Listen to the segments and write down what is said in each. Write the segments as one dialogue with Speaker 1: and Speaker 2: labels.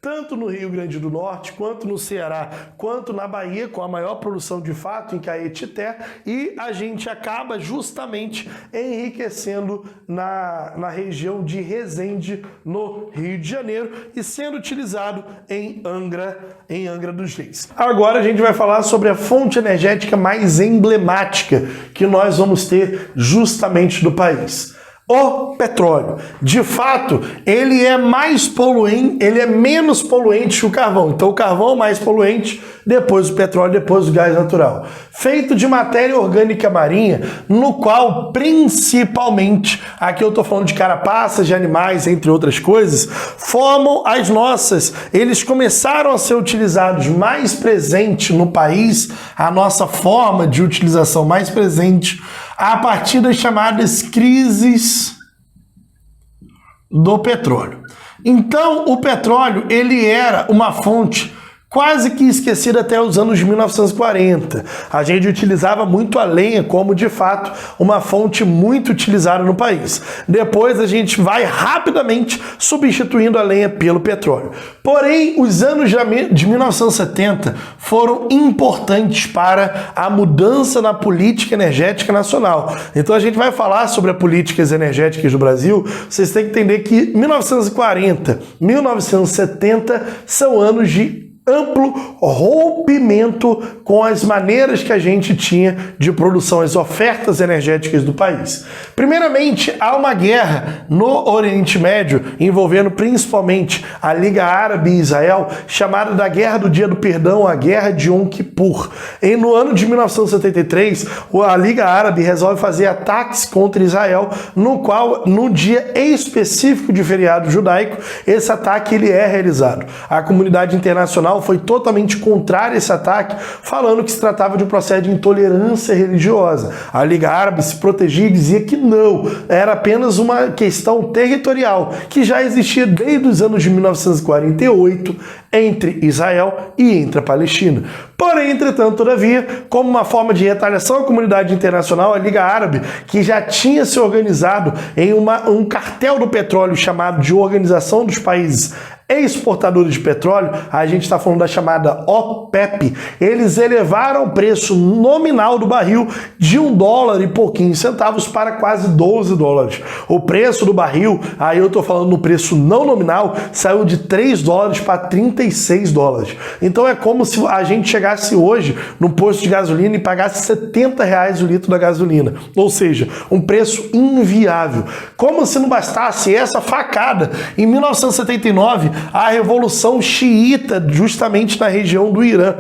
Speaker 1: tanto no Rio Grande do Norte, quanto no Ceará, quanto na Bahia, com a maior produção de fato em Caetité, e a gente acaba justamente enriquecendo na região de Resende, no Rio de Janeiro, e sendo utilizado em Angra dos Reis. Agora a gente vai falar sobre a fonte energética mais emblemática que nós vamos ter justamente do país. O petróleo. De fato, ele é mais poluente, ele é menos poluente que o carvão. Então o carvão é mais poluente, depois o petróleo, depois o gás natural. Feito de matéria orgânica marinha, no qual principalmente, aqui eu estou falando de carapaças de animais, entre outras coisas, formam as nossas. Eles começaram a ser utilizados mais presente no país, a nossa forma de utilização mais presente, a partir das chamadas crises do petróleo. Então, o petróleo, ele era uma fonte quase que esquecida até os anos de 1940. A gente utilizava muito a lenha como, de fato, uma fonte muito utilizada no país. Depois a gente vai rapidamente substituindo a lenha pelo petróleo. Porém, os anos de 1970 foram importantes para a mudança na política energética nacional. Então a gente vai falar sobre as políticas energéticas do Brasil. Vocês têm que entender que 1940, 1970 são anos de amplo rompimento com as maneiras que a gente tinha de produção, as ofertas energéticas do país. Primeiramente, há uma guerra no Oriente Médio, envolvendo principalmente a Liga Árabe e Israel, chamada da Guerra do Dia do Perdão, a Guerra de Yom Kippur. E no ano de 1973, a Liga Árabe resolve fazer ataques contra Israel, no qual, no dia específico de feriado judaico, esse ataque ele é realizado. A comunidade internacional foi totalmente contrária a esse ataque, falando que se tratava de um processo de intolerância religiosa. A Liga Árabe se protegia e dizia que não, era apenas uma questão territorial, que já existia desde os anos de 1948 entre Israel e entre a Palestina. Porém, entretanto, todavia, como uma forma de retaliação à comunidade internacional, a Liga Árabe, que já tinha se organizado em um cartel do petróleo chamado de Organização dos Países Exportadores de Petróleo, a gente está falando da chamada OPEP, eles elevaram o preço nominal do barril de $1 e pouquinhos centavos para quase $12. O preço do barril, aí eu estou falando no preço não nominal, saiu de $3 para $36. Então é como se a gente chegasse hoje no posto de gasolina e pagasse R$70 o litro da gasolina. Ou seja, um preço inviável. Como se não bastasse essa facada, em 1979, a Revolução Xiita, justamente na região do Irã.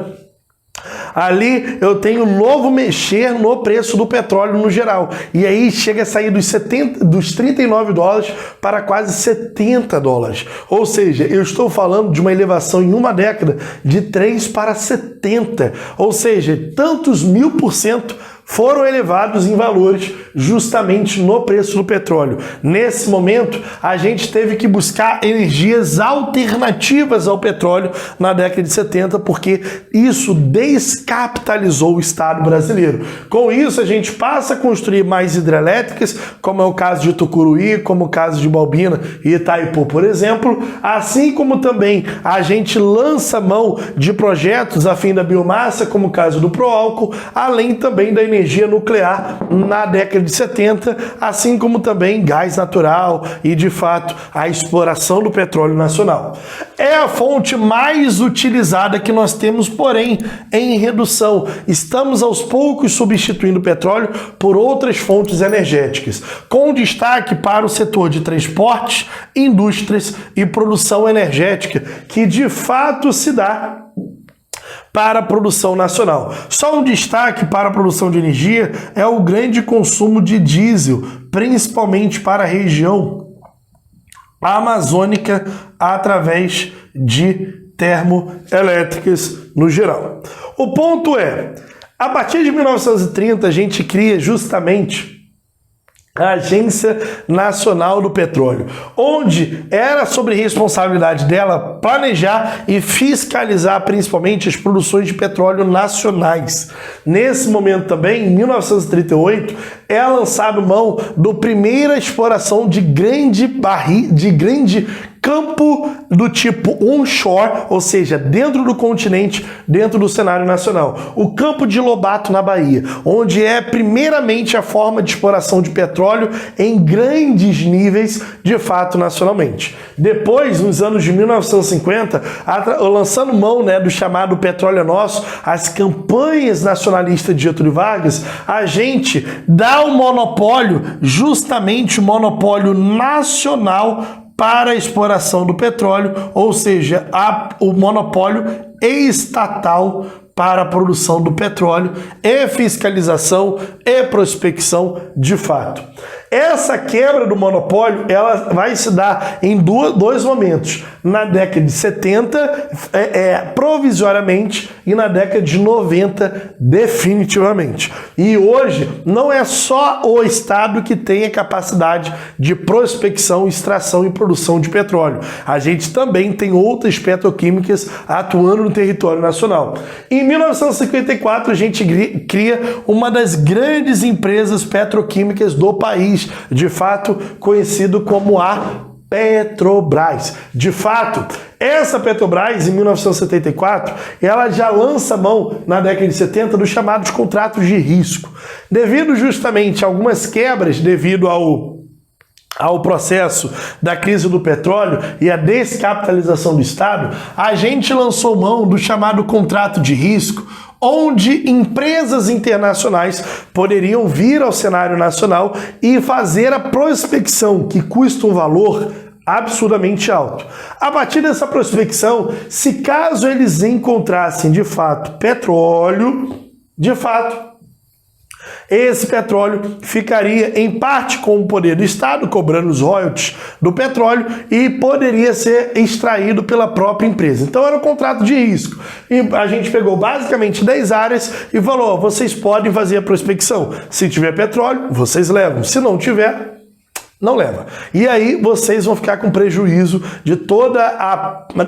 Speaker 1: Ali eu tenho um novo mexer no preço do petróleo no geral. E aí chega a sair dos $39 para quase $70. Ou seja, eu estou falando de uma elevação em uma década de 3 para 70. Ou seja, tantos 1000% foram elevados em valores justamente no preço do petróleo. Nesse momento, a gente teve que buscar energias alternativas ao petróleo na década de 70, porque isso descapitalizou o Estado brasileiro. Com isso, a gente passa a construir mais hidrelétricas, como é o caso de Tucuruí, como o caso de Balbina e Itaipu, por exemplo, assim como também a gente lança mão de projetos a fim da biomassa, como o caso do Proálcool, além também da energia nuclear na década de 70, assim como também gás natural e, de fato, a exploração do petróleo nacional. É a fonte mais utilizada que nós temos, porém, em redução. Estamos aos poucos substituindo o petróleo por outras fontes energéticas, com destaque para o setor de transportes, indústrias e produção energética, que de fato se dá para a produção nacional. Só um destaque para a produção de energia é o grande consumo de diesel, principalmente para a região amazônica, através de termoelétricas no geral. O ponto é, a partir de 1930 a gente cria justamente a Agência Nacional do Petróleo, onde era sobre responsabilidade dela planejar e fiscalizar principalmente as produções de petróleo nacionais. Nesse momento também, em 1938, é lançado mão da primeira exploração de grande campo do tipo onshore, ou seja, dentro do continente, dentro do cenário nacional. O campo de Lobato, na Bahia, onde é primeiramente a forma de exploração de petróleo em grandes níveis, de fato, nacionalmente. Depois, nos anos de 1950, lançando mão, né, do chamado Petróleo é Nosso, as campanhas nacionalistas de Getúlio Vargas, a gente dá o monopólio, justamente o monopólio nacional para a exploração do petróleo, ou seja, o monopólio estatal para a produção do petróleo e fiscalização e prospecção de fato. Essa quebra do monopólio, ela vai se dar em dois momentos. Na década de 70, provisoriamente, e na década de 90, definitivamente. E hoje, não é só o Estado que tem a capacidade de prospecção, extração e produção de petróleo. A gente também tem outras petroquímicas atuando no território nacional. Em 1954, a gente cria uma das grandes empresas petroquímicas do país, de fato conhecido como a Petrobras. De fato, essa Petrobras, em 1974, ela já lança mão, na década de 70, dos chamados contratos de risco. Devido justamente a algumas quebras, devido ao processo da crise do petróleo e a descapitalização do Estado, a gente lançou mão do chamado contrato de risco, onde empresas internacionais poderiam vir ao cenário nacional e fazer a prospecção, que custa um valor absurdamente alto. A partir dessa prospecção, se caso eles encontrassem de fato petróleo, de fato, esse petróleo ficaria em parte com o poder do Estado, cobrando os royalties do petróleo, e poderia ser extraído pela própria empresa. Então era um contrato de risco. E a gente pegou basicamente 10 áreas e falou, vocês podem fazer a prospecção. Se tiver petróleo, vocês levam. Se não tiver, não leva. E aí vocês vão ficar com prejuízo de toda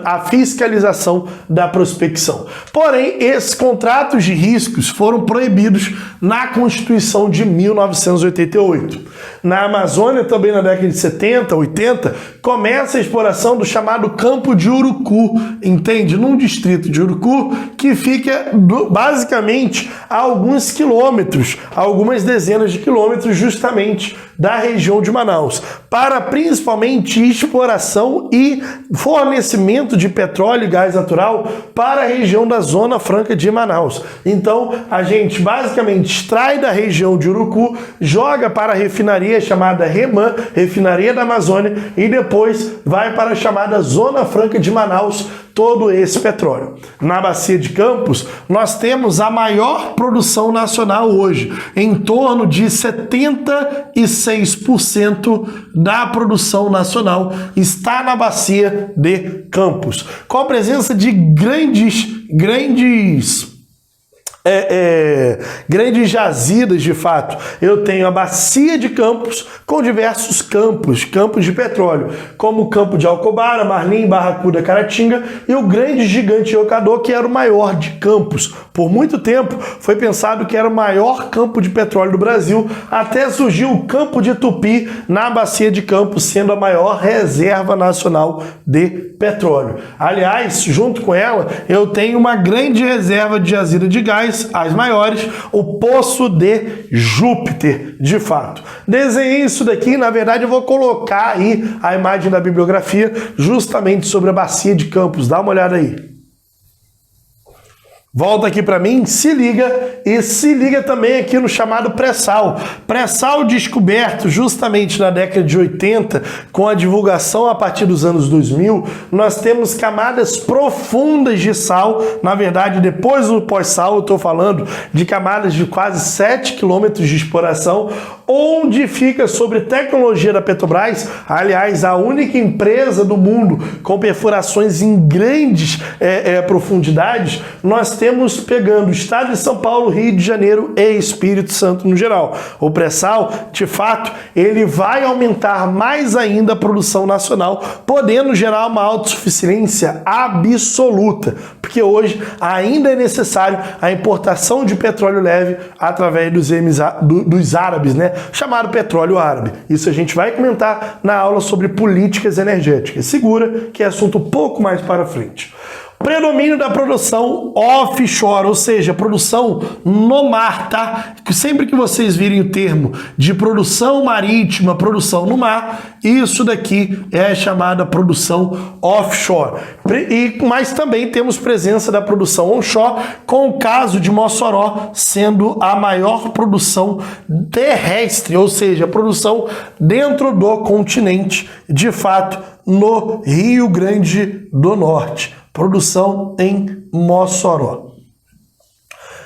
Speaker 1: a fiscalização da prospecção. Porém, esses contratos de riscos foram proibidos na Constituição de 1988. Na Amazônia, também na década de 70, 80, começa a exploração do chamado Campo de Urucu, entende? Num distrito de Urucu que fica basicamente a alguns quilômetros, algumas dezenas de quilômetros justamente da região de Manaus, para principalmente exploração e fornecimento de petróleo e gás natural para a região da Zona Franca de Manaus. Então, a gente basicamente extrai da região de Urucu, joga para a refinaria chamada REMAN, refinaria da Amazônia, e depois vai para a chamada Zona Franca de Manaus, todo esse petróleo. Na Bacia de Campos, nós temos a maior produção nacional hoje, em torno de 76% da produção nacional está na Bacia de Campos, com a presença de grandes jazidas, de fato. Eu tenho a Bacia de Campos com diversos campos de petróleo, como o campo de Alcobara, Marlim, Barracuda, Caratinga, e o grande gigante Jocador, que era o maior de Campos. Por muito tempo foi pensado que era o maior campo de petróleo do Brasil, até surgiu o campo de Tupi na Bacia de Campos, sendo a maior reserva nacional de petróleo. Aliás, junto com ela, eu tenho uma grande reserva de jazida de gás, as maiores, o Poço de Júpiter, de fato. Desenhei isso daqui, na verdade eu vou colocar aí a imagem da bibliografia justamente sobre a Bacia de Campos, dá uma olhada aí. Volta aqui para mim, se liga, e se liga também aqui no chamado pré-sal. Pré-sal descoberto justamente na década de 80, com a divulgação a partir dos anos 2000, nós temos camadas profundas de sal. Na verdade, depois do pós-sal, eu estou falando de camadas de quase 7 quilômetros de exploração, onde fica sobre tecnologia da Petrobras, aliás, a única empresa do mundo com perfurações em grandes profundidades. Nós temos pegando o estado de São Paulo, Rio de Janeiro e Espírito Santo no geral. O pré-sal, de fato, ele vai aumentar mais ainda a produção nacional, podendo gerar uma autossuficiência absoluta, porque hoje ainda é necessário a importação de petróleo leve através dos árabes, né? Chamado petróleo árabe. Isso a gente vai comentar na aula sobre políticas energéticas. Segura que é assunto um pouco mais para frente. Predomínio da produção offshore, ou seja, produção no mar, tá? Sempre que vocês virem o termo de produção marítima, produção no mar, isso daqui é chamada produção offshore. Mas também temos presença da produção onshore, com o caso de Mossoró sendo a maior produção terrestre, ou seja, produção dentro do continente, de fato, no Rio Grande do Norte. Produção em Mossoró.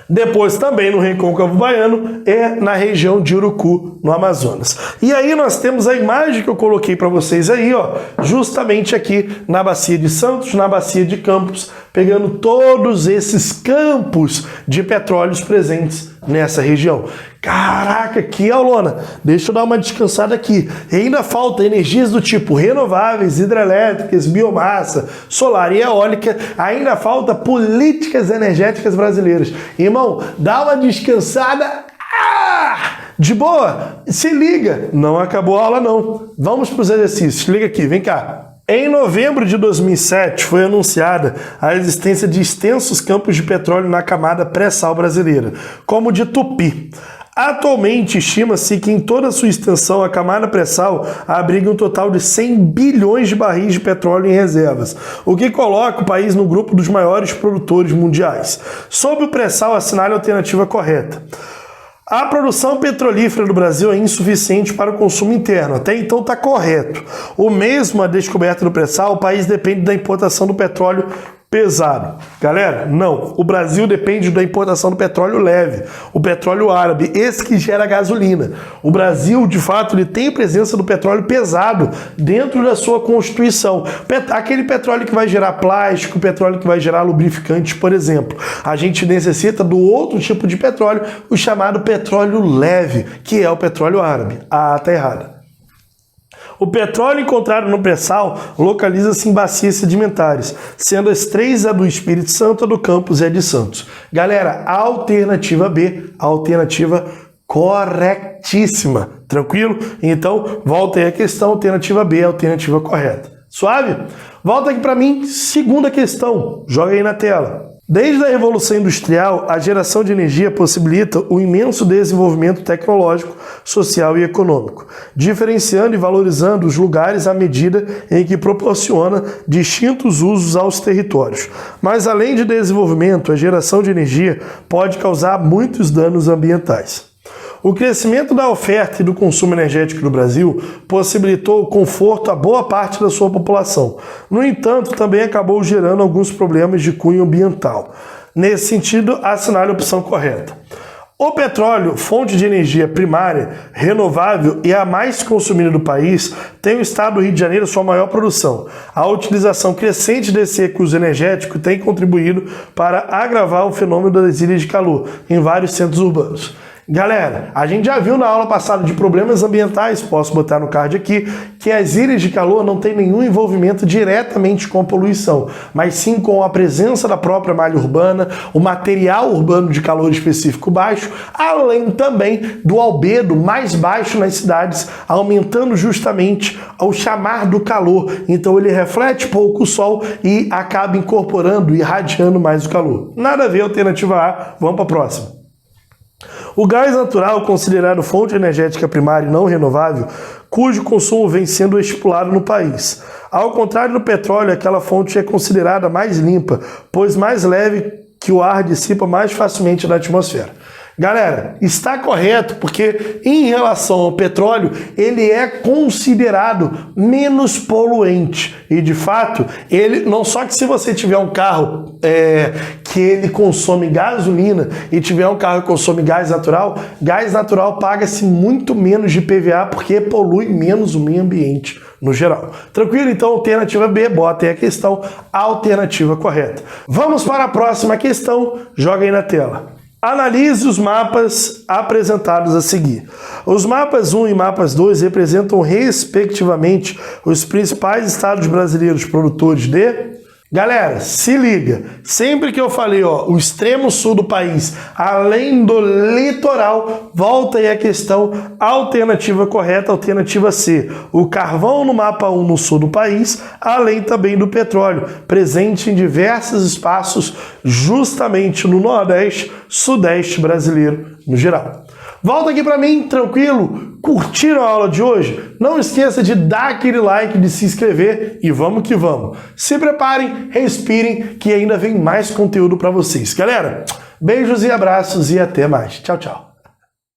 Speaker 1: Depois também no Recôncavo Baiano e na região de Urucu, no Amazonas. E aí nós temos a imagem que eu coloquei para vocês aí, ó, justamente aqui na Bacia de Santos, na Bacia de Campos, pegando todos esses campos de petróleos presentes nessa região. Caraca, que aulona! Deixa eu dar uma descansada aqui. E ainda falta energias do tipo renováveis, hidrelétricas, biomassa, solar e eólica. Ainda falta políticas energéticas brasileiras. Irmão, dá uma descansada. De boa? Se liga. Não acabou a aula, não. Vamos para os exercícios. Liga aqui, vem cá. Em novembro de 2007, foi anunciada a existência de extensos campos de petróleo na camada pré-sal brasileira, como o de Tupi. Atualmente, estima-se que em toda a sua extensão, a camada pré-sal abriga um total de 100 bilhões de barris de petróleo em reservas, o que coloca o país no grupo dos maiores produtores mundiais. Sob o pré-sal, assinale a alternativa correta. A produção petrolífera do Brasil é insuficiente para o consumo interno, até então está correto. O mesmo a descoberta do pré-sal, o país depende da importação do petróleo pesado. Galera, não. O Brasil depende da importação do petróleo leve, o petróleo árabe, esse que gera gasolina. O Brasil, de fato, ele tem presença do petróleo pesado dentro da sua constituição. Aquele petróleo que vai gerar plástico, petróleo que vai gerar lubrificantes, por exemplo. A gente necessita do outro tipo de petróleo, o chamado petróleo leve, que é o petróleo árabe. Ah, tá errado. O petróleo encontrado no pré-sal localiza-se em bacias sedimentares, sendo as três a do Espírito Santo, a do Campos e a de Santos. Galera, a alternativa B, a alternativa corretíssima. Tranquilo? Então, volta aí a questão, alternativa B, a alternativa correta. Suave? Volta aqui para mim, segunda questão. Joga aí na tela. Desde a Revolução Industrial, a geração de energia possibilita o imenso desenvolvimento tecnológico, social e econômico, diferenciando e valorizando os lugares à medida em que proporciona distintos usos aos territórios. Mas, além de desenvolvimento, a geração de energia pode causar muitos danos ambientais. O crescimento da oferta e do consumo energético do Brasil possibilitou o conforto a boa parte da sua população. No entanto, também acabou gerando alguns problemas de cunho ambiental. Nesse sentido, assinale a opção correta. O petróleo, fonte de energia primária, renovável e a mais consumida do país, tem o estado do Rio de Janeiro sua maior produção. A utilização crescente desse recurso energético tem contribuído para agravar o fenômeno das ilhas de calor em vários centros urbanos. Galera, a gente já viu na aula passada de problemas ambientais, posso botar no card aqui, que as ilhas de calor não têm nenhum envolvimento diretamente com a poluição, mas sim com a presença da própria malha urbana, o material urbano de calor específico baixo, além também do albedo mais baixo nas cidades, aumentando justamente ao chamar do calor. Então ele reflete pouco o sol e acaba incorporando e irradiando mais o calor. Nada a ver, alternativa A, vamos para a próxima. O gás natural, considerado fonte energética primária e não renovável, cujo consumo vem sendo estipulado no país. Ao contrário do petróleo, aquela fonte é considerada mais limpa, pois mais leve que o ar dissipa mais facilmente na atmosfera. Galera, está correto, porque em relação ao petróleo, ele é considerado menos poluente. E de fato, ele não só que se você tiver um carro que ele consome gasolina e tiver um carro que consome gás natural paga-se muito menos de PVA porque polui menos o meio ambiente no geral. Tranquilo? Então, alternativa B, bota aí a questão, a alternativa correta. Vamos para a próxima questão, joga aí na tela. Analise os mapas apresentados a seguir. Os mapas 1 e mapas 2 representam, respectivamente, os principais estados brasileiros produtores de... Galera, se liga, sempre que eu falei, ó, o extremo sul do país, além do litoral, volta aí a questão, alternativa correta, alternativa C. O carvão no mapa 1 no sul do país, além também do petróleo, presente em diversos espaços, justamente no Nordeste, Sudeste brasileiro no geral. Volta aqui para mim, tranquilo? Curtiram a aula de hoje? Não esqueça de dar aquele like, de se inscrever e vamos que vamos. Se preparem, respirem, que ainda vem mais conteúdo para vocês. Galera, beijos e abraços e até mais. Tchau, tchau.